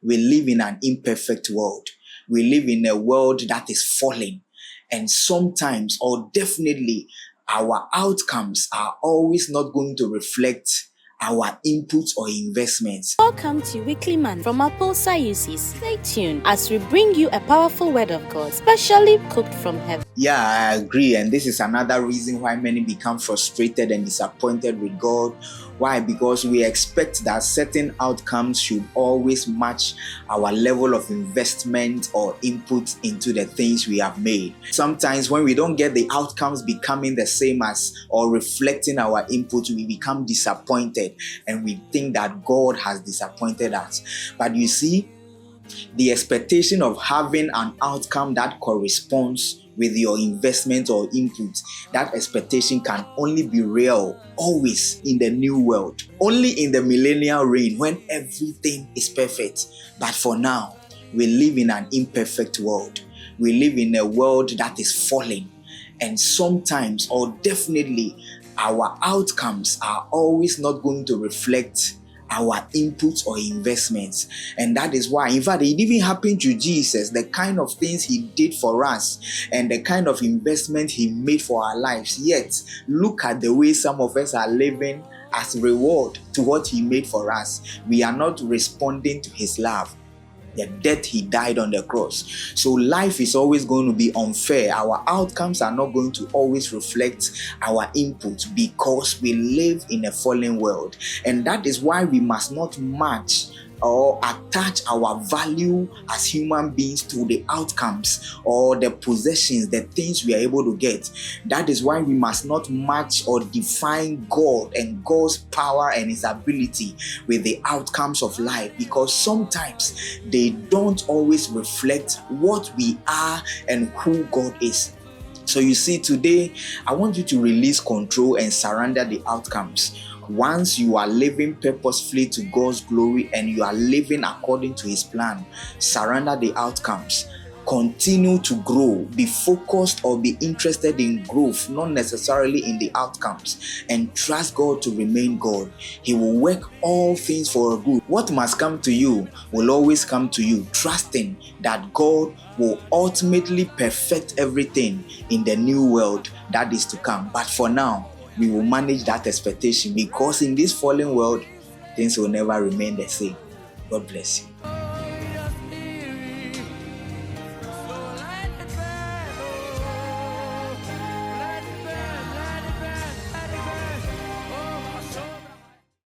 we live in an imperfect world. We live in a world that is falling. And sometimes, or definitely, our outcomes are always not going to reflect our inputs or investments. Welcome to Weekly Manna from APOSA-UCC. Stay tuned as we bring you a powerful word of God, specially cooked from heaven. Yeah, I agree. And this is another reason why many become frustrated and disappointed with God. Why? Because we expect that certain outcomes should always match our level of investment or input into the things we have made. Sometimes when we don't get the outcomes becoming the same as or reflecting our input, we become disappointed and we think that God has disappointed us. But you see, the expectation of having an outcome that corresponds with your investment or input, that expectation can only be real always in the new world, only in the millennial reign when everything is perfect. But for now, we live in an imperfect world. We live in a world that is falling. And sometimes, or definitely, our outcomes are always not going to reflect our inputs or investments. And that is why, in fact, it even happened to Jesus, the kind of things he did for us and the kind of investment he made for our lives. Yet, look at the way some of us are living as reward to what he made for us. We are not responding to his love, the death he died on the cross. So life is always going to be unfair. Our outcomes are not going to always reflect our input because we live in a fallen world. And that is why we must not match or attach our value as human beings to the outcomes or the possessions, the things we are able to get. That is why we must not match or define God and God's power and his ability with the outcomes of life, because sometimes they don't always reflect what we are and who God is. So you see, today I want you to release control and surrender the outcomes. Once you are living purposefully to God's glory and you are living according to his plan, surrender the outcomes. Continue to grow. Be focused or be interested in growth, not necessarily in the outcomes. And trust God to remain God. He will work all things for good. What must come to you will always come to you, trusting that God will ultimately perfect everything in the new world that is to come. But for now, we will manage that expectation, because in this fallen world, things will never remain the same. God bless you.